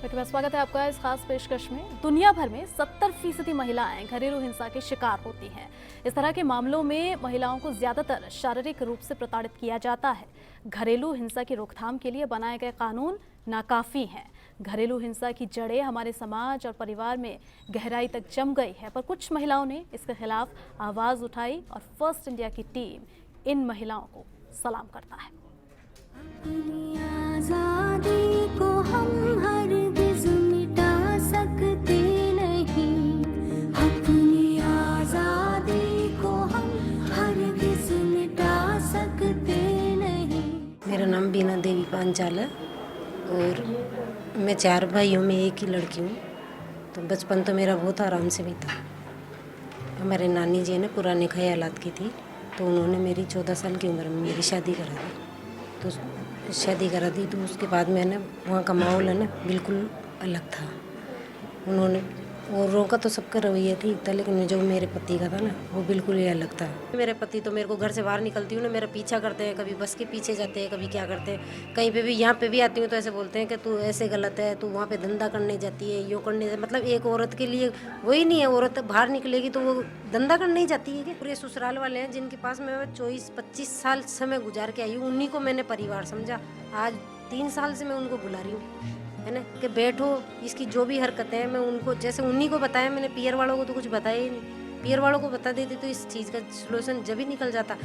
तो स्वागत है आपका इस खास पेशकश में। दुनिया भर में 70% महिलाएं घरेलू हिंसा के शिकार होती हैं। इस तरह के मामलों में महिलाओं को ज्यादातर शारीरिक रूप से प्रताड़ित किया जाता है। घरेलू हिंसा की रोकथाम के लिए बनाए गए कानून नाकाफी हैं। घरेलू हिंसा की जड़ें हमारे समाज और परिवार में गहराई तक जम गई है, पर कुछ महिलाओं ने इसके खिलाफ आवाज उठाई और फर्स्ट इंडिया की टीम इन महिलाओं को सलाम करता है। अपनी आज़ादी को हम हरगिज़ मिटा सकते नहीं, अपनी आज़ादी को हम हरगिज़ मिटा सकते नहीं। मेरा नाम बीना देवी पांचाल है और मैं 4 भाइयों में एक ही लड़की हूँ। तो बचपन तो मेरा बहुत आराम से बीता। हमारे नानी जी ने पुराने ख्यालात की थी, तो उन्होंने मेरी 14 साल की उम्र में मेरी शादी करा दी। तो शादी करा दी तो उसके बाद मैंने वहाँ का माहौल है ना बिल्कुल अलग था। उन्होंने औरों का तो सबका रवैया ठीक था, लेकिन जो मेरे पति का था ना वो बिल्कुल ही अलग था। मेरे पति तो मेरे को घर से बाहर निकलती हूँ ना मेरा पीछा करते हैं, कभी बस के पीछे जाते हैं, कभी क्या करते हैं। कहीं पे भी यहाँ पे भी आती हूँ तो ऐसे बोलते हैं कि तू ऐसे गलत है, तू वहाँ पे धंधा करने जाती है, यो करने मतलब एक औरत के लिए वही नहीं है। औरत बाहर निकलेगी तो वो धंधा करने ही जाती है कि पूरे ससुराल वाले हैं जिनके पास मैं 24-25 साल समय गुजार के आई हूँ, उन्हीं को मैंने परिवार समझा। आज 3 साल से मैं उनको बुला रही हूँ, है ना, कि बैठो, इसकी जो भी हरकतें हैं मैं उनको जैसे उन्हीं को बताया। मैंने पियर वालों को तो कुछ बताया ही नहीं। पियर वालों को बता देती तो इस चीज़ का सलूशन जब ही निकल जाता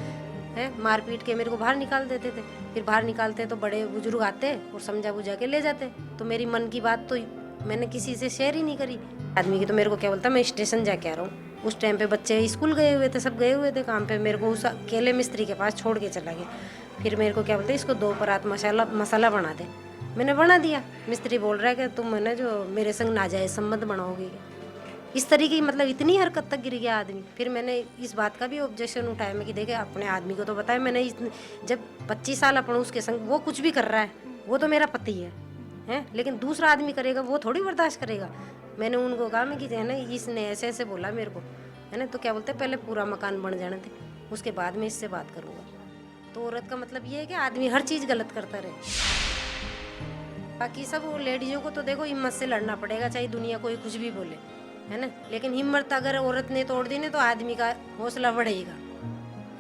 है। मार पीट के मेरे को बाहर निकाल देते थे। फिर बाहर निकालते तो बड़े बुजुर्ग आते और समझा बुझा के ले जाते। तो मेरी मन की बात तो मैंने किसी से शेयर ही नहीं करी। आदमी की तो मेरे को क्या बोलता, मैं स्टेशन जाके आ रहा हूँ। उस टाइम पे बच्चे स्कूल गए हुए थे, सब गए हुए थे काम पे। मेरे को उस अकेले मिस्त्री के पास छोड़ के चला गया। फिर मेरे को क्या बोलते, इसको 2 परात मसाला बना दे। मैंने बना दिया। मिस्त्री बोल रहा है कि तुम है ना जो मेरे संग नाजायज संबंध बनाओगे। इस तरीके की मतलब इतनी हरकत तक गिर गया आदमी। फिर मैंने इस बात का भी ऑब्जेक्शन उठाया। मैं कि देखे अपने आदमी को तो बताया मैंने, जब 25 साल अपन उसके संग वो कुछ भी कर रहा है, वो तो मेरा पति है, लेकिन दूसरा आदमी करेगा वो थोड़ी बर्दाश्त करेगा। मैंने उनको कहा मैं कि है ना इसने ऐसे ऐसे बोला मेरे को, है ना, तो क्या बोलते पहले पूरा मकान बन जाने थे, उसके बाद में इससे बात करूँगा। तो औरत का मतलब ये है कि आदमी हर चीज़ गलत करता रहे। बाकी सब लेडीज़ों को तो देखो हिम्मत से लड़ना पड़ेगा, चाहे दुनिया कोई कुछ भी बोले, है ना, लेकिन हिम्मत अगर औरत ने तोड़ दी ना तो आदमी का हौसला बढ़ेगा,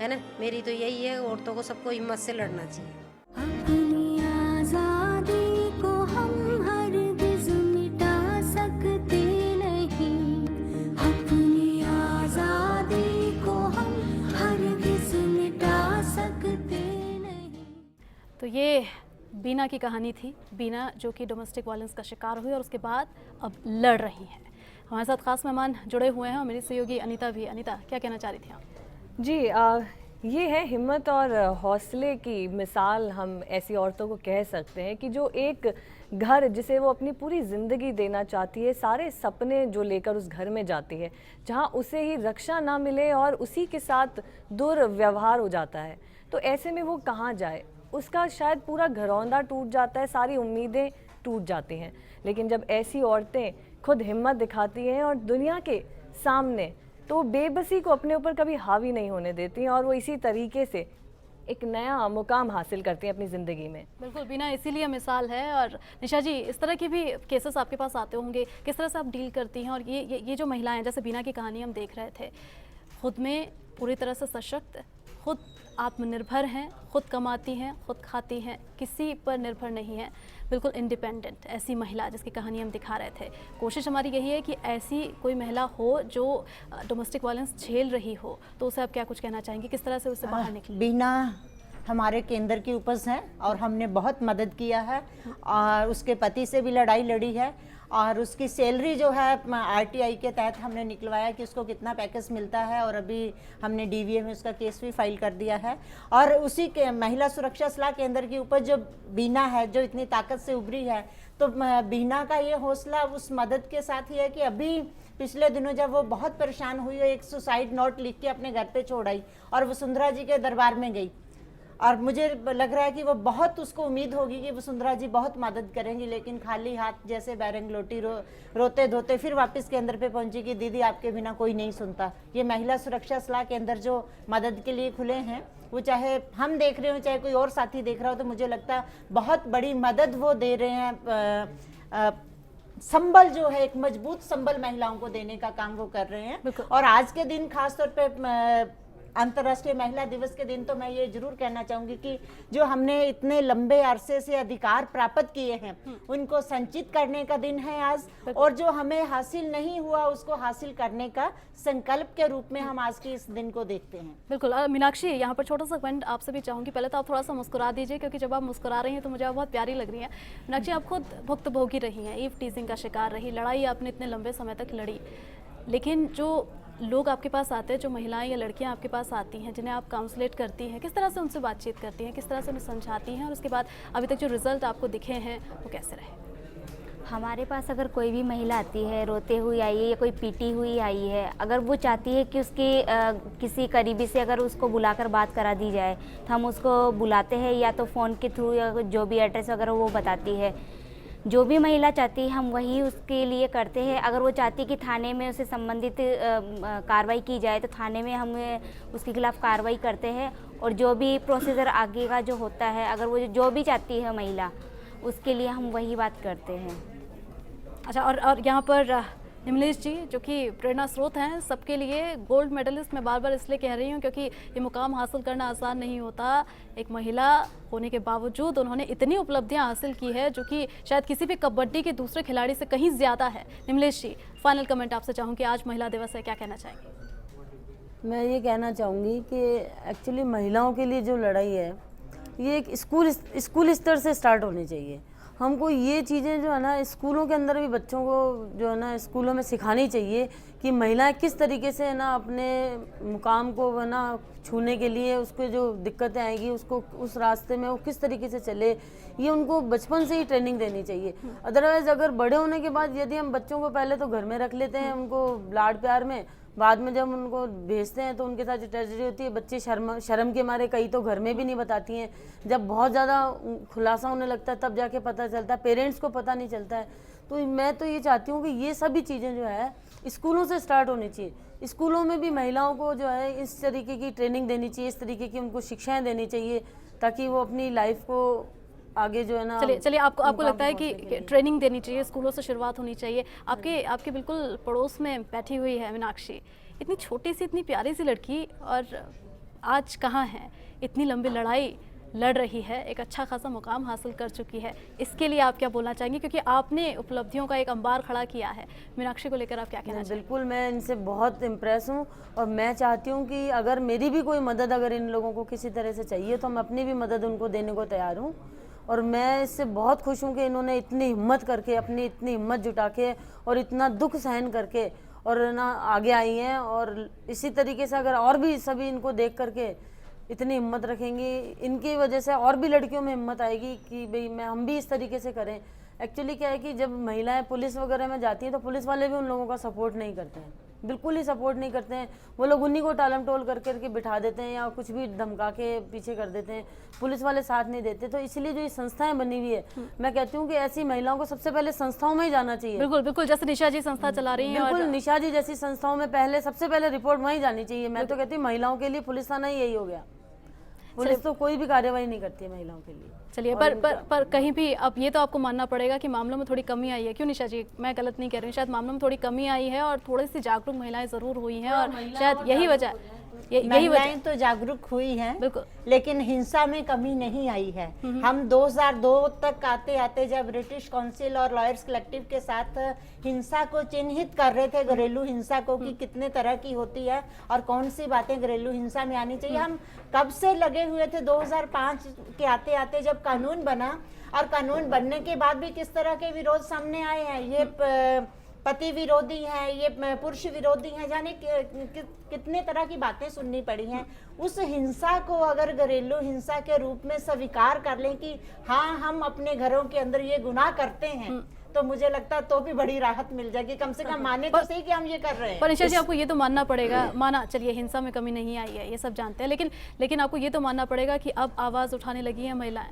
है ना। मेरी तो यही है, औरतों को सबको हिम्मत से लड़ना चाहिए। अपनी आज़ादी को हम हरगिज़ मिटा सकते नहीं, अपनी आज़ादी को हम हरगिज़ मिटा सकते नहीं। तो ये बीना की कहानी थी। बीना जो कि डोमेस्टिक वायलेंस का शिकार हुई और उसके बाद अब लड़ रही हैं। हमारे साथ खास मेहमान जुड़े हुए हैं और मेरी सहयोगी अनीता भी। अनीता, क्या कहना चाह रही थी आप? जी, ये है हिम्मत और हौसले की मिसाल। हम ऐसी औरतों को कह सकते हैं कि जो एक घर जिसे वो अपनी पूरी ज़िंदगी देना चाहती है, सारे सपने जो लेकर उस घर में जाती है, जहाँ उसे ही रक्षा ना मिले और उसी के साथ दुर्व्यवहार हो जाता है, तो ऐसे में वो कहाँ जाए। उसका शायद पूरा घरौंदा टूट जाता है, सारी उम्मीदें टूट जाती हैं। लेकिन जब ऐसी औरतें खुद हिम्मत दिखाती हैं और दुनिया के सामने, तो बेबसी को अपने ऊपर कभी हावी नहीं होने देती हैं और वो इसी तरीके से एक नया मुकाम हासिल करती हैं अपनी ज़िंदगी में। बिल्कुल, बीना इसीलिए मिसाल है। और निशा जी, इस तरह के भी केसेस आपके पास आते होंगे, किस तरह से आप डील करती हैं? और ये जो महिलाएं, जैसे बीना की कहानी हम देख रहे थे, खुद में पूरी तरह से सशक्त, खुद आत्मनिर्भर हैं, खुद कमाती हैं, खुद खाती हैं, किसी पर निर्भर नहीं है, बिल्कुल इंडिपेंडेंट ऐसी महिला जिसकी कहानी हम दिखा रहे थे। कोशिश हमारी यही है कि ऐसी कोई महिला हो जो डोमेस्टिक वायलेंस झेल रही हो, तो उसे आप क्या कुछ कहना चाहेंगे, किस तरह से उससे बाहर निकले? बीना हमारे केंद्र की उपज है और हमने बहुत मदद किया है और उसके पति से भी लड़ाई लड़ी है और उसकी सैलरी जो है आरटीआई के तहत हमने निकलवाया कि उसको कितना पैकेज मिलता है और अभी हमने डीवीए में उसका केस भी फाइल कर दिया है। और उसी के महिला सुरक्षा सलाह केंद्र की उपज जो बीना है, जो इतनी ताकत से उभरी है, तो बीना का ये हौसला उस मदद के साथ ही है कि अभी पिछले दिनों जब वो बहुत परेशान हुई, एक सुसाइड नोट लिख के अपने घर पे छोड़ आई और वसुंधरा जी के दरबार में गई। और मुझे लग रहा है कि वो बहुत, उसको उम्मीद होगी कि वसुंधरा जी बहुत मदद करेंगी, लेकिन खाली हाथ जैसे बैरंग लोटी रोते धोते फिर वापस केंद्र पे पहुंची कि दीदी आपके बिना कोई नहीं सुनता। ये महिला सुरक्षा सलाह केंद्र जो मदद के लिए खुले हैं, वो चाहे हम देख रहे हो चाहे कोई और साथी देख रहा हो, तो मुझे लगता है बहुत बड़ी मदद वो दे रहे हैं संबल जो है, एक मजबूत संबल महिलाओं को देने का काम वो कर रहे हैं। और आज के दिन खासतौर पे अंतर्राष्ट्रीय महिला दिवस के दिन तो मैं ये जरूर कहना चाहूंगी कि जो हमने इतने लंबे अरसे से अधिकार प्राप्त किए हैं उनको संचित करने का दिन है आज, और जो हमें हासिल नहीं हुआ उसको हासिल करने का संकल्प के रूप में हम आज के इस दिन को देखते हैं। बिल्कुल। मीनाक्षी, यहाँ पर छोटा सा पॉइंट आपसे भी चाहूँगी। पहले तो आप थोड़ा सा मुस्कुरा दीजिए, क्योंकि जब आप मुस्कुरा रही हैं तो मुझे आप बहुत प्यारी लग रही हैं। मीनाक्षी, आप खुद भुक्तभोगी रही हैं, ईव टीजिंग का शिकार रही, लड़ाई आपने इतने लंबे समय तक लड़ी, लेकिन जो लोग आपके पास आते हैं, जो महिलाएं या लड़कियां आपके पास आती हैं, जिन्हें आप काउंसलेट करती हैं, किस तरह से उनसे बातचीत करती हैं, किस तरह से उन्हें समझाती हैं, और उसके बाद अभी तक जो रिजल्ट आपको दिखे हैं वो कैसे रहे? हमारे पास अगर कोई भी महिला आती है, रोते हुई आई है या कोई पीटी हुई आई है, अगर वो चाहती है कि उसकी किसी करीबी से अगर उसको बुलाकर बात करा दी जाए, तो हम उसको बुलाते हैं, या तो फ़ोन के थ्रू या जो भी एड्रेस वगैरह वो बताती है। जो भी महिला चाहती है हम वही उसके लिए करते हैं। अगर वो चाहती है कि थाने में उसे संबंधित कार्रवाई की जाए तो थाने में हम उसके खिलाफ़ कार्रवाई करते हैं, और जो भी प्रोसीजर आगे का जो होता है, अगर वो जो भी चाहती है महिला, उसके लिए हम वही बात करते हैं। अच्छा, और यहाँ पर निमलेश जी, जो कि प्रेरणा स्रोत हैं सबके लिए, गोल्ड मेडलिस्ट मैं बार बार इसलिए कह रही हूँ क्योंकि ये मुकाम हासिल करना आसान नहीं होता। एक महिला होने के बावजूद उन्होंने इतनी उपलब्धियाँ हासिल की है जो कि शायद किसी भी कबड्डी के दूसरे खिलाड़ी से कहीं ज़्यादा है। निमलेश जी, फाइनल कमेंट आपसे चाहूँ कि आज महिला दिवस है, क्या कहना चाहेंगे? मैं ये कहना चाहूँगी कि एक्चुअली महिलाओं के लिए जो लड़ाई है ये एक स्कूल स्तर से स्टार्ट होनी चाहिए। हमको ये चीज़ें जो है ना स्कूलों के अंदर भी बच्चों को जो है ना स्कूलों में सिखानी चाहिए कि महिलाएं किस तरीके से है ना अपने मुकाम को है ना छूने के लिए उसको जो दिक्कतें आएगी उसको उस रास्ते में वो किस तरीके से चले, ये उनको बचपन से ही ट्रेनिंग देनी चाहिए। अदरवाइज़ अगर बड़े होने के बाद यदि हम बच्चों को पहले तो घर में रख लेते हैं उनको लाड प्यार में, बाद में जब उनको भेजते हैं तो उनके साथ जो ट्रेजेडी होती है, बच्चे शर्म के मारे कई तो घर में भी नहीं बताती हैं। जब बहुत ज़्यादा खुलासा होने लगता है तब जाके पता चलता है, पेरेंट्स को पता नहीं चलता है। तो मैं तो ये चाहती हूँ कि ये सभी चीज़ें जो है स्कूलों से स्टार्ट होनी चाहिए। स्कूलों में भी महिलाओं को जो है इस तरीके की ट्रेनिंग देनी चाहिए, इस तरीके की उनको शिक्षाएँ देनी चाहिए ताकि वो अपनी लाइफ को आगे जो है ना। चलिए आपको लगता है कि ट्रेनिंग देनी चाहिए, स्कूलों से शुरुआत होनी चाहिए। आपके बिल्कुल पड़ोस में बैठी हुई है मीनाक्षी, इतनी छोटी सी इतनी प्यारी सी लड़की, और आज कहाँ है, इतनी लंबी लड़ाई लड़ रही है, एक अच्छा खासा मुकाम हासिल कर चुकी है। इसके लिए आप क्या बोलना चाहेंगे, क्योंकि आपने उपलब्धियों का एक अंबार खड़ा किया है। मीनाक्षी को लेकर आप क्या कहना चाहेंगे? बिल्कुल, मैं इनसे बहुत इम्प्रेस हूँ और मैं चाहती हूँ कि अगर मेरी भी कोई मदद अगर इन लोगों को किसी तरह से चाहिए तो मैं अपनी भी मदद उनको देने को तैयार हूँ। और मैं इससे बहुत खुश हूँ कि इन्होंने इतनी हिम्मत करके, अपनी इतनी हिम्मत जुटा के और इतना दुख सहन करके और ना आगे आई हैं। और इसी तरीके से अगर और भी सभी इनको देख करके इतनी हिम्मत रखेंगी, इनकी वजह से और भी लड़कियों में हिम्मत आएगी कि भाई हम भी इस तरीके से करें। एक्चुअली क्या है कि जब महिलाएं पुलिस वगैरह में जाती हैं तो पुलिस वाले भी उन लोगों का सपोर्ट नहीं करते हैं, बिल्कुल ही सपोर्ट नहीं करते हैं। वो लोग उन्हीं को टालम टोल करके बिठा देते हैं या कुछ भी धमका के पीछे कर देते हैं, पुलिस वाले साथ नहीं देते। तो इसलिए जो ये संस्थाएं बनी हुई है, मैं कहती हूँ कि ऐसी महिलाओं को सबसे पहले संस्थाओं में ही जाना चाहिए। बिल्कुल, जैसे निशा जी संस्था चला रही हैं, बिल्कुल निशा जी जैसी संस्थाओं में पहले सबसे पहले रिपोर्ट वहीं जानी चाहिए। मैं तो कहती हूँ महिलाओं के लिए पुलिस थाना ही यही हो गया। पुलिस तो कोई भी कार्यवाही नहीं करती है महिलाओं के लिए। चलिए, पर कहीं भी अब ये तो आपको मानना पड़ेगा कि मामलों में थोड़ी कमी आई है। क्यों निशा जी, मैं गलत नहीं कह रही हूँ, शायद मामलों में थोड़ी कमी आई है और थोड़ी सी जागरूक महिलाएं जरूर हुई हैं, और शायद यही वजह महिलाएं तो जागरूक हुई हैं, बिल्कुल, लेकिन हिंसा में कमी नहीं आई है। हम 2002 तक आते आते जब ब्रिटिश काउंसिल और लॉयर्स कलेक्टिव के साथ हिंसा को चिन्हित कर रहे थे, घरेलू हिंसा को, कि कितने तरह की होती है और कौन सी बातें घरेलू हिंसा में आनी चाहिए, हम कब से लगे हुए थे। 2005 के आते आते जब कानून बना, और कानून बनने के बाद भी किस तरह के विरोध सामने आए हैं, ये पति विरोधी हैं, ये पुरुष विरोधी हैं, जाने कितने तरह की बातें सुननी पड़ी हैं। उस हिंसा को अगर घरेलू हिंसा के रूप में स्वीकार कर लें कि हाँ हम अपने घरों के अंदर ये गुनाह करते हैं, तो मुझे लगता है तो भी बड़ी राहत मिल जाएगी। कम से कम माने तो सही कि हम ये कर रहे हैं। पर निशा जी, आपको ये तो मानना पड़ेगा, माना चलिए हिंसा में कमी नहीं आई है, ये सब जानते हैं, लेकिन आपको ये तो मानना पड़ेगा कि अब आवाज उठाने लगी है महिलाएं।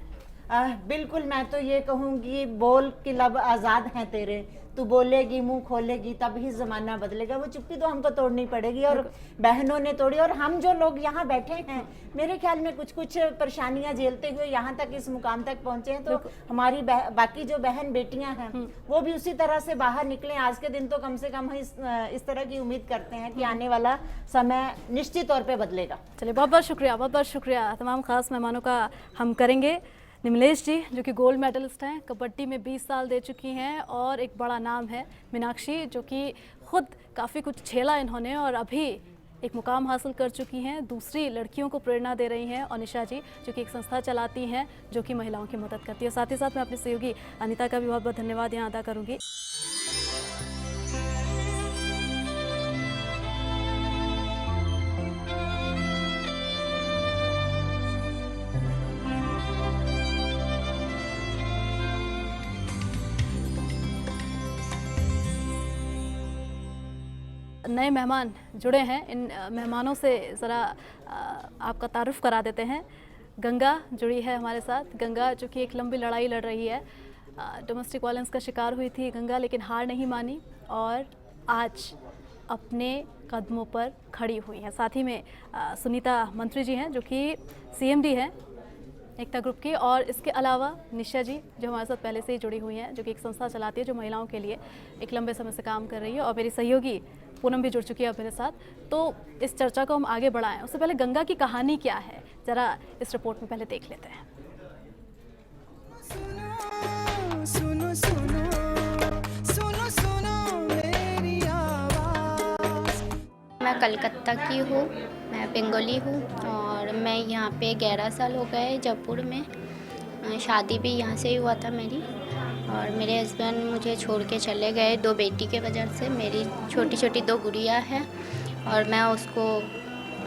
बिल्कुल, मैं तो ये कहूँगी, बोल के लब आज़ाद हैं तेरे, तू बोलेगी मुंह खोलेगी तब ही ज़माना बदलेगा। वो चुप्पी तो हमको तोड़नी पड़ेगी, और बहनों ने तोड़ी, और हम जो लोग यहाँ बैठे हैं, मेरे ख्याल में कुछ कुछ परेशानियाँ झेलते हुए यहाँ तक इस मुकाम तक पहुँचे हैं, तो हमारी बाकी जो बहन बेटियाँ हैं वो भी उसी तरह से बाहर निकलें। आज के दिन तो कम से कम हम इस तरह की उम्मीद करते हैं कि आने वाला समय निश्चित तौर पर बदलेगा। चलिए, बहुत बहुत शुक्रिया, बहुत बहुत शुक्रिया तमाम ख़ास मेहमानों का हम करेंगे। निमलेश जी, जो कि गोल्ड मेडलिस्ट हैं, कबड्डी में 20 साल दे चुकी हैं, और एक बड़ा नाम है मीनाक्षी, जो कि खुद काफ़ी कुछ झेला इन्होंने और अभी एक मुकाम हासिल कर चुकी हैं, दूसरी लड़कियों को प्रेरणा दे रही हैं। और निशा जी, जो कि एक संस्था चलाती हैं जो कि महिलाओं की मदद करती है। साथ ही साथ मैं अपनी सहयोगी अनीता का भी बहुत बहुत धन्यवाद यहाँ अदा करूँगी। नए मेहमान जुड़े हैं, इन मेहमानों से ज़रा आपका तारुफ करा देते हैं। गंगा जुड़ी है हमारे साथ। गंगा, जो कि एक लंबी लड़ाई लड़ रही है, डोमेस्टिक वायलेंस का शिकार हुई थी गंगा, लेकिन हार नहीं मानी और आज अपने कदमों पर खड़ी हुई हैं। साथ ही में सुनीता मंत्री जी हैं, जो कि CMD हैं एकता ग्रुप की, और इसके अलावा निशा जी, जो हमारे साथ पहले से ही जुड़ी हुई हैं, जो कि एक संस्था चलाती है जो महिलाओं के लिए एक लंबे समय से काम कर रही है, और मेरी सहयोगी पूनम भी जुड़ चुकी है अब मेरे साथ। तो इस चर्चा को हम आगे बढ़ाएं, उससे पहले गंगा की कहानी क्या है, ज़रा इस रिपोर्ट में पहले देख लेते हैं। सुनो सुनो सुनो सुनो मेरी आवाज़। मैं कलकत्ता की हूँ, मैं बंगाली हूँ, और मैं यहाँ पे 11 साल हो गए जयपुर में। शादी भी यहाँ से ही हुआ था मेरी, और मेरे हस्बैंड मुझे छोड़ के चले गए 2 बेटी के वजह से। मेरी छोटी छोटी 2 गुड़िया है, और मैं उसको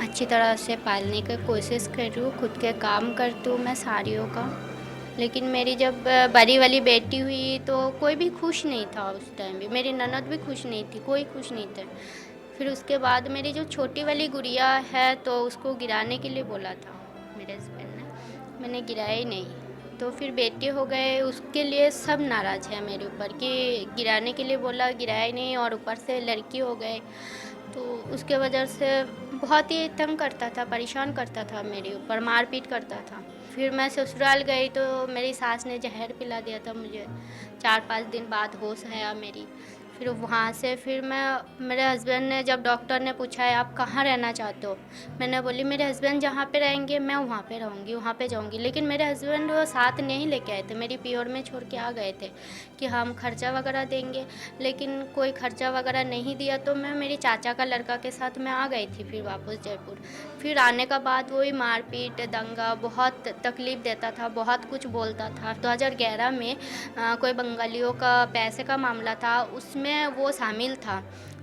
अच्छी तरह से पालने की कोशिश कर रही हूँ, खुद के काम करती हूँ मैं साड़ियों का। लेकिन मेरी जब बड़ी वाली बेटी हुई तो कोई भी खुश नहीं था उस टाइम भी, मेरी ननद भी खुश नहीं थी, कोई खुश नहीं थे। फिर उसके बाद मेरी जो छोटी वाली गुड़िया है, तो उसको गिराने के लिए बोला था मेरे हस्बैंड ने, मैंने गिराया ही नहीं। तो फिर बेटे हो गए, उसके लिए सब नाराज़ है मेरे ऊपर कि गिराने के लिए बोला, गिराया ही नहीं, और ऊपर से लड़की हो गए। तो उसके वजह से बहुत ही तंग करता था, परेशान करता था मेरे ऊपर, मारपीट करता था। फिर मैं ससुराल गई तो मेरी सास ने जहर पिला दिया था मुझे। 4-5 दिन बाद होश आया मेरी। फिर वहाँ से फिर मेरे हस्बैंड ने, जब डॉक्टर ने पूछा है आप कहाँ रहना चाहते हो, मैंने बोली मेरे हस्बैंड जहाँ पे रहेंगे मैं वहाँ पे रहूँगी, वहाँ पे जाऊँगी। लेकिन मेरे हस्बैंड वो साथ नहीं लेके आए थे, मेरी प्योर में छोड़ के आ गए थे कि हम खर्चा वगैरह देंगे, लेकिन कोई खर्चा वगैरह नहीं दिया। तो मैं मेरी चाचा का लड़का के साथ मैं आ गई थी फिर वापस जयपुर। फिर आने का बाद वही मारपीट दंगा, बहुत तकलीफ़ देता था, बहुत कुछ बोलता था। 2011 में कोई बंगालियों का पैसे का मामला था, उसमें वो शामिल था।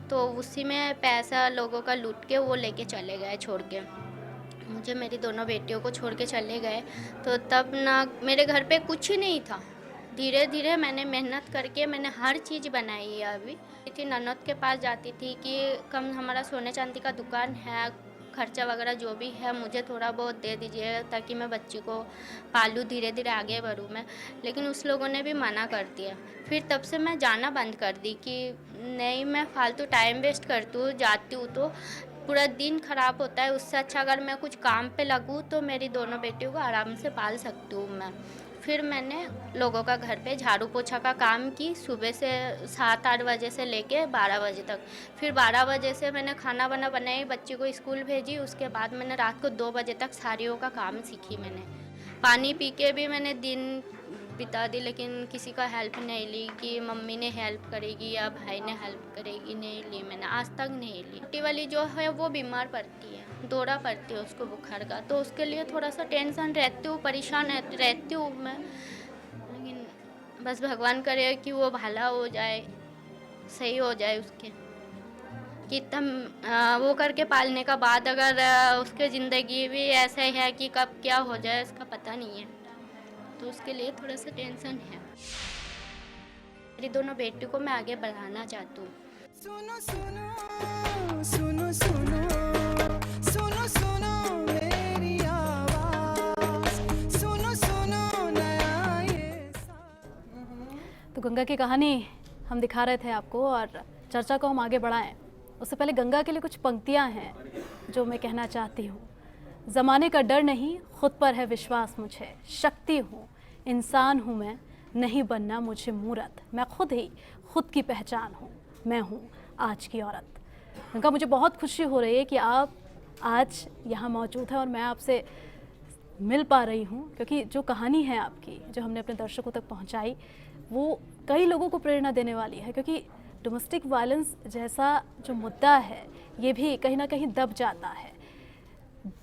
तो उसी में पैसा लोगों का लूट के वो लेके चले गए, छोड़ के मुझे, मेरी दोनों बेटियों को छोड़ के चले गए। तो तब ना मेरे घर पे कुछ नहीं था। धीरे धीरे मैंने मेहनत करके मैंने हर चीज़ बनाई है। अभी थी ननद के पास जाती थी कि कम हमारा सोने चांदी का दुकान है, खर्चा वगैरह जो भी है मुझे थोड़ा बहुत दे दीजिए ताकि मैं बच्ची को पालूँ, धीरे धीरे आगे बढ़ूँ मैं। लेकिन उस लोगों ने भी मना कर दिया। फिर तब से मैं जाना बंद कर दी कि नहीं, मैं फालतू टाइम वेस्ट करती हूँ, जाती हूँ तो पूरा दिन ख़राब होता है। उससे अच्छा अगर मैं कुछ काम पे लगूँ तो मेरी दोनों बेटियों को आराम से पाल सकती हूँ मैं। फिर मैंने लोगों का घर पे झाड़ू पोछा का काम की, सुबह से 7-8 बजे से लेके 12 बजे तक। फिर 12 बजे से मैंने खाना वाना बनाई, बच्ची को स्कूल भेजी। उसके बाद मैंने रात को 2 बजे तक साड़ियों का काम सीखी मैंने। पानी पी के भी मैंने दिन बिता दी, लेकिन किसी का हेल्प नहीं ली कि मम्मी ने हेल्प करेगी या भाई ने हेल्प करेगी, नहीं ली मैंने, आज तक नहीं ली। छोटी वाली जो है वो बीमार पड़ती है, दौरा पड़ती है उसको बुखार का, तो उसके लिए थोड़ा सा टेंशन रहती हूँ, परेशान रहती हूँ मैं। लेकिन बस भगवान करे कि वो भला हो जाए, सही हो जाए उसके, कि इतना वो करके पालने का बाद अगर उसके ज़िंदगी भी ऐसा है कि कब क्या हो जाए उसका पता नहीं है, तो उसके लिए थोड़ा सा टेंशन है। मेरी दोनों बेटियों को मैं आगे बढ़ाना चाहती हूँ। सुनो सुनो सुनो सुनो सुनो सुनो मेरी आवाज़, सुनो सुनो नया तो गंगा की कहानी हम दिखा रहे थे आपको और चर्चा को हम आगे बढ़ाएं उससे पहले गंगा के लिए कुछ पंक्तियां हैं जो मैं कहना चाहती हूँ। ज़माने का डर नहीं, खुद पर है विश्वास मुझे, शक्ति हूँ, इंसान हूँ नहीं बनना मुझे मूरत, मैं खुद ही खुद की पहचान हूँ, मैं हूँ आज की औरत। गंगा, मुझे बहुत खुशी हो रही है कि आप आज यहाँ मौजूद हैं और मैं आपसे मिल पा रही हूँ, क्योंकि जो कहानी है आपकी, जो हमने अपने दर्शकों तक पहुँचाई, वो कई लोगों को प्रेरणा देने वाली है। क्योंकि डोमेस्टिक वायलेंस जैसा जो मुद्दा है ये भी कहीं ना कहीं दब जाता है।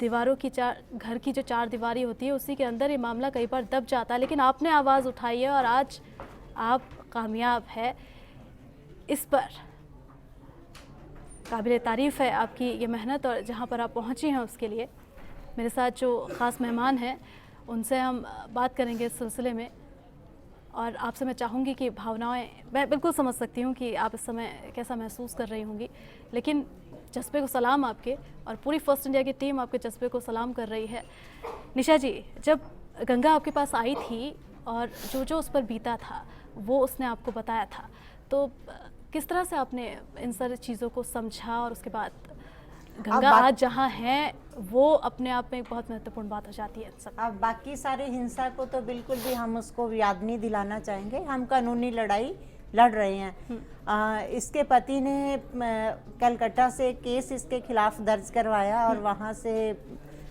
दीवारों की घर की जो चार दीवारी होती है उसी के अंदर ये मामला कई बार दब जाता है, लेकिन आपने आवाज़ उठाई है और आज आप कामयाब है। इस पर काबिल तारीफ़ है आपकी ये मेहनत और जहाँ पर आप पहुँची हैं उसके लिए। मेरे साथ जो ख़ास मेहमान हैं उनसे हम बात करेंगे इस सिलसिले में और आपसे मैं चाहूँगी कि भावनाएं, मैं बिल्कुल समझ सकती हूँ कि आप इस समय कैसा महसूस कर रही होंगी, लेकिन जज्बे को सलाम आपके और पूरी फर्स्ट इंडिया की टीम आपके जज्बे को सलाम कर रही है। निशा जी, जब गंगा आपके पास आई थी और जो जो उस पर बीता था वो उसने आपको बताया था, तो किस तरह से आपने इन सारी चीज़ों को समझा और उसके बाद गंगा आज जहाँ है वो अपने आप में एक बहुत महत्वपूर्ण बात हो जाती है सब। अब बाकी सारे हिंसा को तो बिल्कुल भी हम उसको याद नहीं दिलाना चाहेंगे। हम कानूनी लड़ाई लड़ रहे हैं। इसके पति ने कलकत्ता से केस इसके खिलाफ दर्ज करवाया और वहाँ से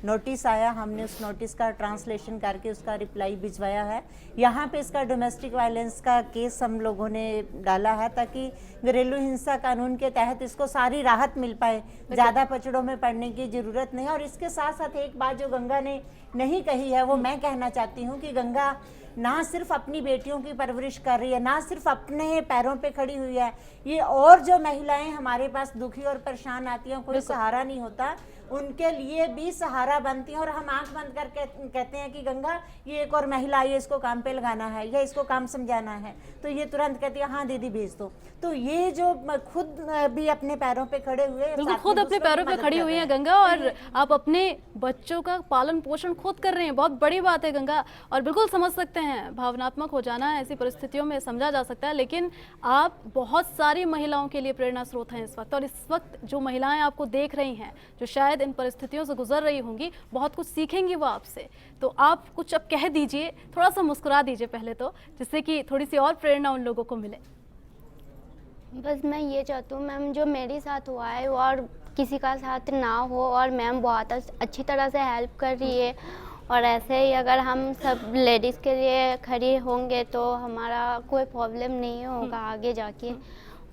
नोटिस आया। हमने उस नोटिस का ट्रांसलेशन करके उसका रिप्लाई भिजवाया है। यहाँ पे इसका डोमेस्टिक वायलेंस का केस हम लोगों ने डाला है ताकि घरेलू हिंसा कानून के तहत इसको सारी राहत मिल पाए, ज़्यादा पचड़ों में पड़ने की ज़रूरत नहीं। और इसके साथ साथ एक बात जो गंगा ने नहीं कही है वो मैं कहना चाहती हूँ कि गंगा ना सिर्फ अपनी बेटियों की परवरिश कर रही है, ना सिर्फ अपने पैरों पे खड़ी हुई है, ये और जो महिलाएं हमारे पास दुखी और परेशान आती हैं, कोई सहारा नहीं होता, उनके लिए भी सहारा बनती हैं। और हम आंख बंद करके कहते हैं कि गंगा ये एक और महिला आई है, इसको काम पे लगाना है या इसको काम समझाना है, तो ये तुरंत कहती है हाँ दीदी भेज दो। तो ये जो खुद भी अपने पैरों पे खड़े हुए, बिल्कुल खुद अपने पैरों पे खड़ी हुई हैं गंगा, और आप अपने बच्चों का पालन पोषण खुद कर रहे हैं, बहुत बड़ी बात है गंगा। और बिल्कुल समझ सकते हैं, भावनात्मक हो जाना ऐसी परिस्थितियों में समझा जा सकता है, लेकिन आप बहुत सारी महिलाओं के लिए प्रेरणा स्रोत हैं इस वक्त। और इस वक्त जो महिलाएं आपको देख रही हैं, जो शायद इन परिस्थितियों से गुजर रही होंगी, बहुत कुछ सीखेंगी वो आपसे। तो आप कुछ अब कह दीजिए, थोड़ा सा मुस्कुरा दीजिए पहले तो, जिससे कि थोड़ी सी और प्रेरणा उन लोगों को मिले। बस मैं ये चाहती हूँ मैम, जो मेरे साथ हुआ है वो और किसी का साथ ना हो, और मैम बहुत अच्छी तरह से हेल्प कर रही है। और ऐसे ही अगर हम सब लेडीज़ के लिए खड़े होंगे तो हमारा कोई प्रॉब्लम नहीं होगा आगे जाके।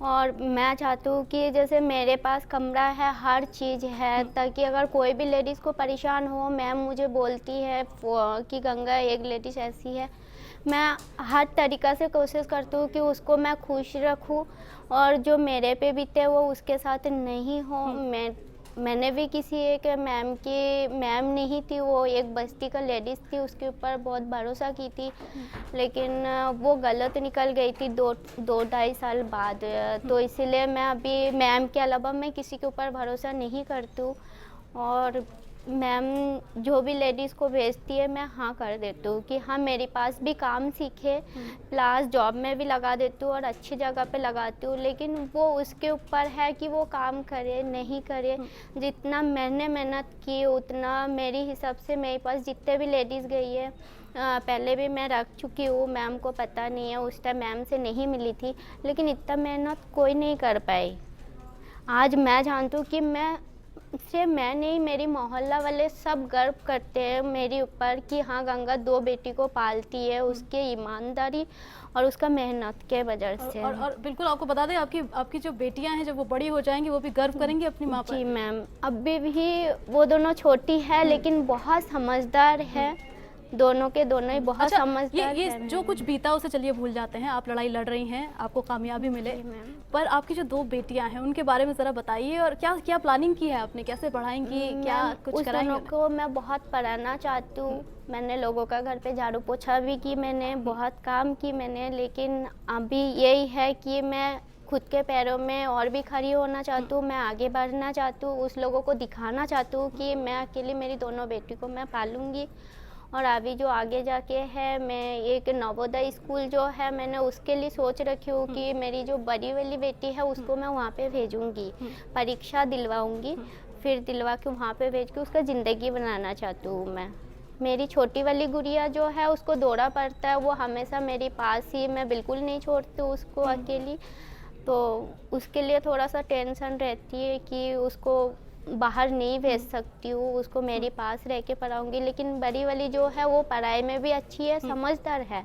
और मैं चाहती हूँ कि जैसे मेरे पास कमरा है, हर चीज़ है, ताकि अगर कोई भी लेडीज़ को परेशान हो, मैम मुझे बोलती है कि गंगा एक लेडीज़ ऐसी है, मैं हर तरीक़ा से कोशिश करती हूँ कि उसको मैं खुश रखूँ, और जो मेरे पे बीते वो उसके साथ नहीं हो। मैंने भी किसी एक मैम नहीं थी, वो एक बस्ती का लेडीज़ थी, उसके ऊपर बहुत भरोसा की थी, लेकिन वो गलत निकल गई थी 2-2.5 साल बाद। तो इसीलिए मैं अभी मैम के अलावा मैं किसी के ऊपर भरोसा नहीं करती हूँ। और मैम जो भी लेडीज़ को भेजती है मैं हाँ कर देती हूँ कि हाँ मेरे पास भी काम सीखे, प्लस जॉब में भी लगा देती हूँ और अच्छी जगह पे लगाती हूँ। लेकिन वो उसके ऊपर है कि वो काम करे नहीं करे। जितना मैंने मेहनत की उतना मेरे हिसाब से मेरे पास जितने भी लेडीज़ गई है, पहले भी मैं रख चुकी हूँ, मैम को पता नहीं है, उस टाइम मैम से नहीं मिली थी, लेकिन इतना मेहनत कोई नहीं कर पाई। आज मैं जानती हूँ कि सिर्फ मैं नहीं, मेरी मोहल्ला वाले सब गर्व करते हैं मेरे ऊपर कि हाँ गंगा 2 बेटी को पालती है, उसके ईमानदारी और उसका मेहनत के वजह से। और बिल्कुल आपको बता दें, आपकी जो बेटियां हैं जब वो बड़ी हो जाएंगी वो भी गर्व करेंगी अपनी माँ पर। जी मैम, अभी भी वो दोनों छोटी है लेकिन बहुत समझदार है, दोनों के दोनों ही बहुत समझदार ये है। जो कुछ बीता उसे चलिए भूल जाते हैं, आप लड़ाई लड़ रही हैं, आपको कामयाबी मिले, पर आपकी जो 2 बेटियां हैं उनके बारे में ज़रा बताइए, और क्या क्या प्लानिंग की है आपने, कैसे पढ़ाएंगी, क्या कुछ कराएंगी? उस दोनों को मैं बहुत पढ़ाना चाहती हूँ। मैंने लोगों का घर पे झाड़ू पोछा भी की, मैंने बहुत काम की मैंने, लेकिन अभी यही है कि मैं खुद के पैरों में और भी खड़ी होना चाहती हूँ, मैं आगे बढ़ना चाहती हूँ, उस लोगों को दिखाना चाहती हूँ कि मैं अकेली मेरी दोनों बेटी को मैं पालूंगी। और अभी जो आगे जाके है, मैं एक नवोदय स्कूल जो है मैंने उसके लिए सोच रखी हूँ कि मेरी जो बड़ी वाली बेटी है उसको मैं वहाँ पे भेजूँगी, परीक्षा दिलवाऊँगी, फिर दिलवा के वहाँ पे भेज के उसका ज़िंदगी बनाना चाहती हूँ मैं। मेरी छोटी वाली गुड़िया जो है उसको दौड़ा पड़ता है, वो हमेशा मेरे पास ही, मैं बिल्कुल नहीं छोड़ती उसको अकेली, तो उसके लिए थोड़ा सा टेंशन रहती है कि उसको बाहर नहीं भेज सकती हूँ, उसको मेरे पास रह के पढ़ाऊँगी। लेकिन बड़ी वाली जो है वो पढ़ाई में भी अच्छी है, समझदार है,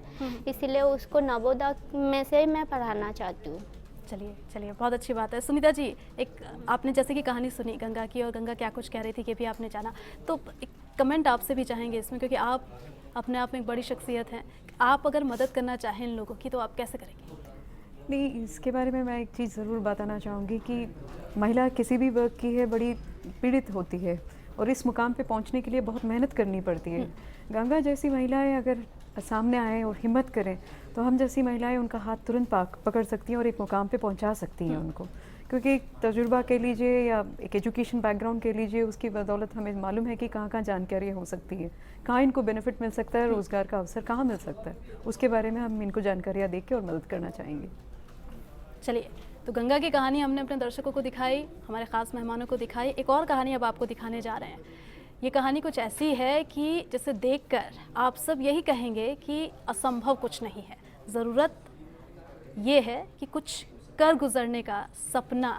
इसीलिए उसको नवोदय में से मैं पढ़ाना चाहती हूँ। चलिए चलिए, बहुत अच्छी बात है। सुनीता जी, एक आपने जैसे कि कहानी सुनी गंगा की, और गंगा क्या कुछ कह रही थी ये भी आपने जाना, तो एक कमेंट आपसे भी चाहेंगे इसमें, क्योंकि आप अपने आप में एक बड़ी शख्सियत हैं। आप अगर मदद करना चाहें इन लोगों की तो आप कैसे करेंगे? नहीं, इसके बारे में मैं एक चीज़ ज़रूर बताना चाहूँगी कि महिला किसी भी वर्ग की है बड़ी पीड़ित होती है, और इस मुकाम पे पहुँचने के लिए बहुत मेहनत करनी पड़ती है। गंगा जैसी महिलाएं अगर सामने आएँ और हिम्मत करें तो हम जैसी महिलाएं उनका हाथ तुरंत पकड़ सकती हैं और एक मुकाम पे पहुँचा सकती हैं उनको। क्योंकि एक तजुर्बा कह लीजिए या एक एजुकेशन बैकग्राउंड कह लीजिए, उसकी बदौलत हमें मालूम है कि कहाँ कहाँ जानकारी हो सकती है, कहाँ इनको बेनिफिट मिल सकता है, रोज़गार का अवसर कहाँ मिल सकता है, उसके बारे में हम इनको जानकारियाँ दे के और मदद करना चाहेंगे। चलिए, तो गंगा की कहानी हमने अपने दर्शकों को दिखाई, हमारे ख़ास मेहमानों को दिखाई। एक और कहानी अब आपको दिखाने जा रहे हैं। ये कहानी कुछ ऐसी है कि जिसे देखकर आप सब यही कहेंगे कि असंभव कुछ नहीं है। ज़रूरत ये है कि कुछ कर गुजरने का सपना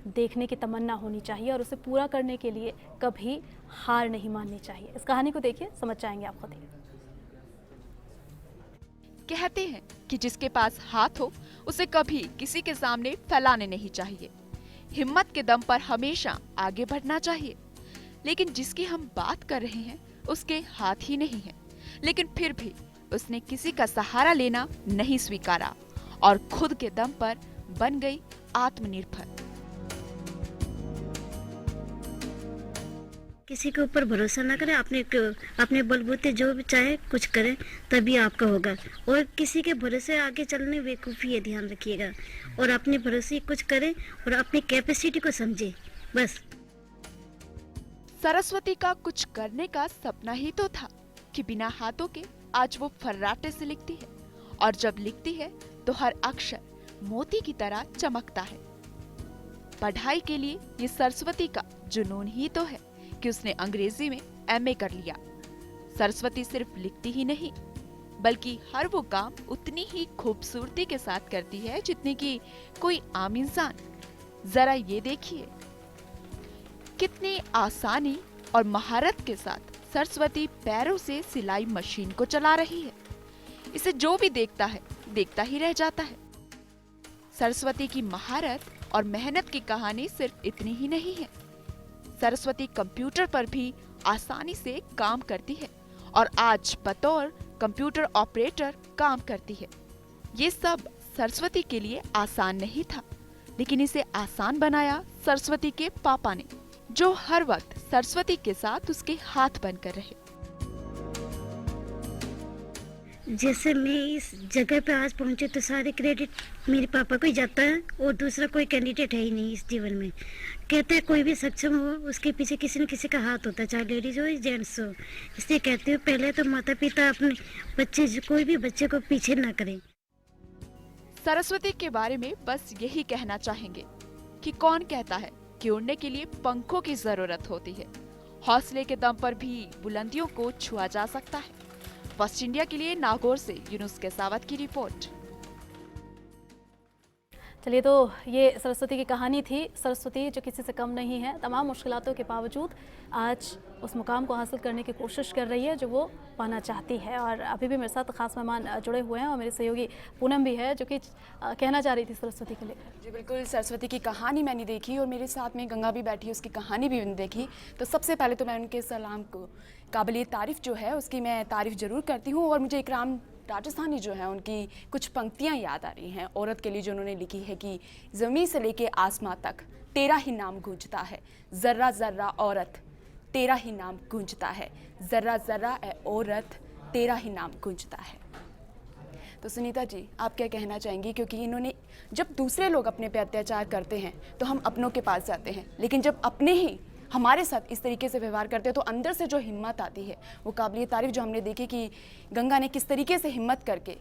देखने की तमन्ना होनी चाहिए, और उसे पूरा करने के लिए कभी हार नहीं माननी चाहिए। इस कहानी को देखिए, समझ जाएंगे आप खुद ही। कहते हैं कि जिसके पास हाथ हो उसे कभी किसी के सामने फैलाने नहीं चाहिए। हिम्मत के दम पर हमेशा आगे बढ़ना चाहिए। लेकिन जिसकी हम बात कर रहे हैं उसके हाथ ही नहीं है, लेकिन फिर भी उसने किसी का सहारा लेना नहीं स्वीकारा और खुद के दम पर बन गई आत्मनिर्भर। किसी के ऊपर भरोसा ना करें, अपने बलबूते जो भी चाहे कुछ करें तभी आपका होगा, और किसी के भरोसे आगे चलने बेवकूफ़ी है, ध्यान रखिएगा, और अपने भरोसे कुछ करें और अपनी कैपेसिटी को समझें बस। सरस्वती का कुछ करने का सपना ही तो था कि बिना हाथों के आज वो फर्राटे से लिखती है, और जब लिखती है तो हर अक्षर मोती की तरह चमकता है। पढ़ाई के लिए ये सरस्वती का जुनून ही तो है कि उसने अंग्रेजी में MA कर लिया। सरस्वती सिर्फ लिखती ही नहीं बल्कि हर वो काम उतनी ही खूबसूरती के साथ करती है जितनी कि कोई आम इंसान। जरा ये देखिए कितनी आसानी और महारत के साथ सरस्वती पैरों से सिलाई मशीन को चला रही है। इसे जो भी देखता है देखता ही रह जाता है। सरस्वती की महारत और मेहनत की कहानी सिर्फ इतनी ही नहीं है। सरस्वती कंप्यूटर पर भी आसानी से काम करती है और आज बतौर कंप्यूटर ऑपरेटर काम करती है। ये सब सरस्वती के लिए आसान नहीं था, लेकिन इसे आसान बनाया सरस्वती के पापा ने, जो हर वक्त सरस्वती के साथ उसके हाथ बनकर रहे। जैसे मैं इस जगह पे आज पहुंचे तो सारे क्रेडिट मेरे पापा को ही जाता है, और दूसरा कोई कैंडिडेट है ही नहीं इस जीवन में। कहते हैं कोई भी सक्षम हो उसके पीछे किसी न किसी का हाथ होता है, चाहे लेडीज हो या जेंट्स हो। इसलिए कहती हूँ पहले तो माता पिता अपने बच्चे, कोई भी बच्चे को पीछे ना करें। सरस्वती के बारे में बस यही कहना चाहेंगे कि कौन कहता है कि उड़ने के लिए पंखों की जरूरत होती है। हौसले के दम पर भी बुलंदियों को छुआ जा सकता है। वेस्ट इंडिया के लिए नागौर से यूनुस केसावत की रिपोर्ट। चलिए, तो ये सरस्वती की कहानी थी। सरस्वती जो किसी से कम नहीं है, तमाम मुश्किलातों के बावजूद आज उस मुकाम को हासिल करने की कोशिश कर रही है जो वो पाना चाहती है। और अभी भी मेरे साथ खास मेहमान जुड़े हुए हैं और मेरे सहयोगी पूनम भी है जो कि कहना चाह रही थी सरस्वती को लेकर। जी बिल्कुल, सरस्वती की कहानी मैंने देखी और मेरे साथ में गंगा भी बैठी है, उसकी कहानी भी मैंने देखी। तो सबसे पहले तो मैं उनके सलाम को काबिलियत तारीफ़ जो है उसकी मैं तारीफ़ ज़रूर करती हूँ। और मुझे इकराम राजस्थानी जो है उनकी कुछ पंक्तियाँ याद आ रही हैं औरत के लिए, जो उन्होंने लिखी है कि ज़मीन से लेके आसमां तक तेरा ही नाम गूंजता है, ज़र्रा ज़र्रा औरत तेरा ही नाम गूंजता है, ज़र्रा ज़र्रा ए औरत तेरा ही नाम गूंजता है। तो सुनीता जी, आप क्या कहना चाहेंगी? क्योंकि इन्होंने, जब दूसरे लोग अपने पे अत्याचार करते हैं तो हम अपनों के पास जाते हैं, लेकिन जब अपने ही हमारे साथ इस तरीके से व्यवहार करते हैं तो अंदर से जो हिम्मत आती है वो काबिलियत तारीफ जो हमने देखी कि गंगा ने किस तरीके से हिम्मत करके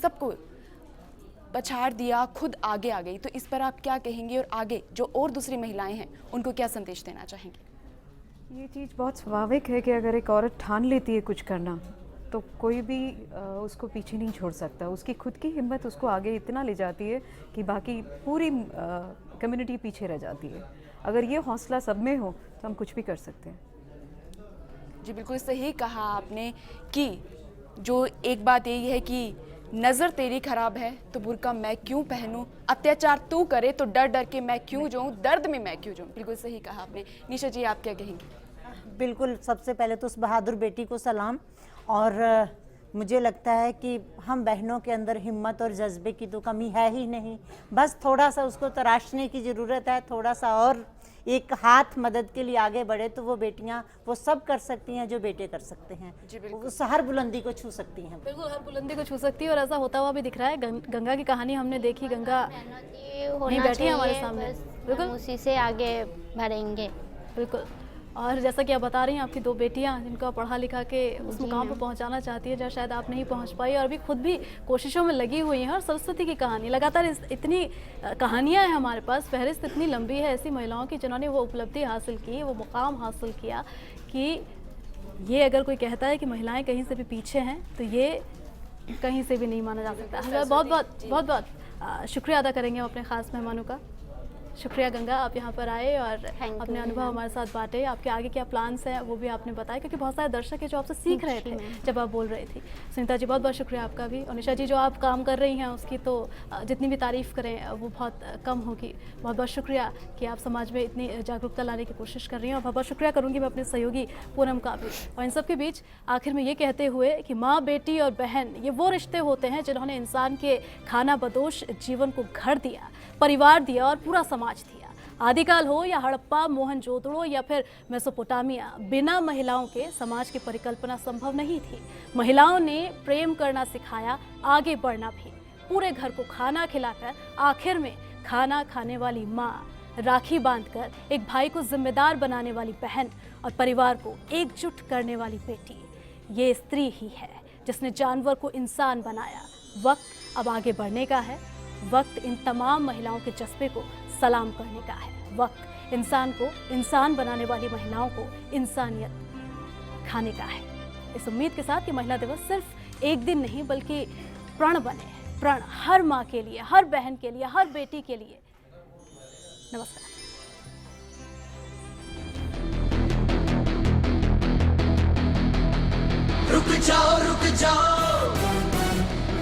सबको पछाड़ दिया, खुद आगे आ गई। तो इस पर आप क्या कहेंगी और आगे जो और दूसरी महिलाएं हैं उनको क्या संदेश देना चाहेंगी? ये चीज़ बहुत स्वाभाविक है कि अगर एक औरत ठान लेती है कुछ करना तो कोई भी उसको पीछे नहीं छोड़ सकता। उसकी खुद की हिम्मत उसको आगे इतना ले जाती है कि बाकी पूरी कम्युनिटी पीछे रह जाती है। अगर ये हौसला सब में हो तो हम कुछ भी कर सकते हैं। जी बिल्कुल सही कहा आपने कि जो एक बात यही है कि नज़र तेरी खराब है तो बुर्का मैं क्यों पहनूं, अत्याचार तू करे तो डर डर के मैं क्यों जाऊं, दर्द में मैं क्यों जाऊं। बिल्कुल सही कहा आपने। निशा जी आप क्या कहेंगी? बिल्कुल, सबसे पहले तो उस बहादुर बेटी को सलाम। और मुझे लगता है कि हम बहनों के अंदर हिम्मत और जज्बे की तो कमी है ही नहीं, बस थोड़ा सा उसको तराशने की ज़रूरत है, थोड़ा सा और एक हाथ मदद के लिए आगे बढ़े तो वो बेटियां वो सब कर सकती हैं जो बेटे कर सकते हैं। उस हर बुलंदी को छू सकती हैं। बिल्कुल हर बुलंदी को छू सकती है और ऐसा होता हुआ भी दिख रहा है। गंगा की कहानी हमने देखी, गंगा नहीं बैठी है हमारे सामने। बिल्कुल उसी से आगे बढ़ेंगे। बिल्कुल। और जैसा कि आप बता रही हैं आपकी दो बेटियां जिनको पढ़ा लिखा के उस मुकाम पर पहुंचाना चाहती है जहाँ शायद आप नहीं पहुंच पाई और अभी खुद भी कोशिशों में लगी हुई हैं। और सरस्वती की कहानी लगातार इतनी कहानियां हैं हमारे पास, फहरिस्त इतनी लंबी है ऐसी महिलाओं की जिन्होंने वो उपलब्धि हासिल की, वो मुकाम हासिल किया कि ये अगर कोई कहता है कि महिलाएँ कहीं से भी पीछे हैं तो ये कहीं से भी नहीं माना जा सकता। बहुत शुक्रिया अदा करेंगे हम अपने ख़ास मेहमानों का। शुक्रिया गंगा, आप यहाँ पर आए और अपने अनुभव हमारे साथ बांटे। आपके आगे क्या प्लान्स हैं वो भी आपने बताया, क्योंकि बहुत सारे दर्शक हैं जो आपसे सीख रहे थे जब आप बोल रही थी। सुनीता जी बहुत बहुत शुक्रिया आपका भी। और निशा जी जो आप काम कर रही हैं उसकी तो जितनी भी तारीफ़ करें वो बहुत कम होगी। बहुत बहुत शुक्रिया कि आप समाज में इतनी जागरूकता लाने की कोशिश कर रही हैं। और बहुत बहुत शुक्रिया करूँगी मैं अपने सहयोगी पूनम का भी। और इन सब के बीच आखिर में ये कहते हुए कि माँ, बेटी और बहन ये वो रिश्ते होते हैं जिन्होंने इंसान के खाना बदोश जीवन को घर दिया, परिवार दिया और पूरा समाज दिया। आदिकाल हो या हड़प्पा, मोहनजोदड़ो या फिर मेसोपोटामिया, बिना महिलाओं के समाज की परिकल्पना संभव नहीं थी। महिलाओं ने प्रेम करना सिखाया, आगे बढ़ना भी। पूरे घर को खाना खिलाकर आखिर में खाना खाने वाली माँ, राखी बांधकर एक भाई को जिम्मेदार बनाने वाली बहन और परिवार को एकजुट करने वाली बेटी, ये स्त्री ही है जिसने जानवर को इंसान बनाया। वक्त अब आगे बढ़ने का है। वक्त इन तमाम महिलाओं के जज्बे को सलाम करने का है। वक्त इंसान को इंसान बनाने वाली महिलाओं को इंसानियत खाने का है। इस उम्मीद के साथ कि महिला दिवस सिर्फ एक दिन नहीं बल्कि प्रण बने, प्रण हर माँ के लिए, हर बहन के लिए, हर बेटी के लिए। नमस्कार। रुक जाओ रुक जाओ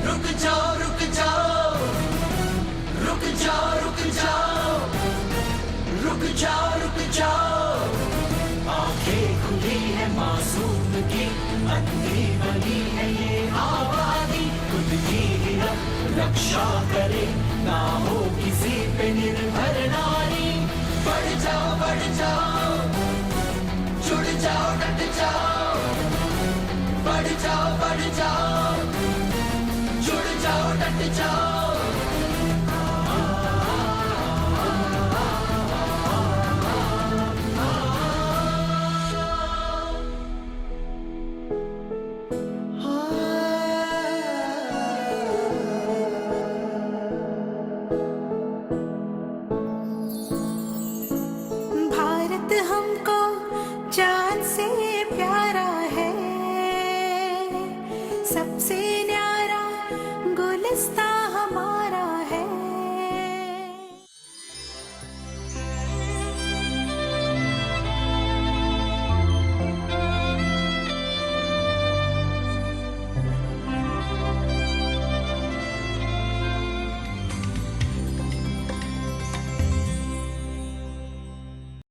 रुक जाओ रुक जाओ रुक जाओ रुक जाओ रुक जाओ रुक जाओ। आंखें खुली है मासूम की, अंधी बनी है ये आबादी। खुद की ही रक्षा करे, ना हो किसी पे निर्भर नारी। बढ़ जाओ जुड़ जाओ डट जाओ। बढ़ जाओ जुड़ जाओ डट जाओ।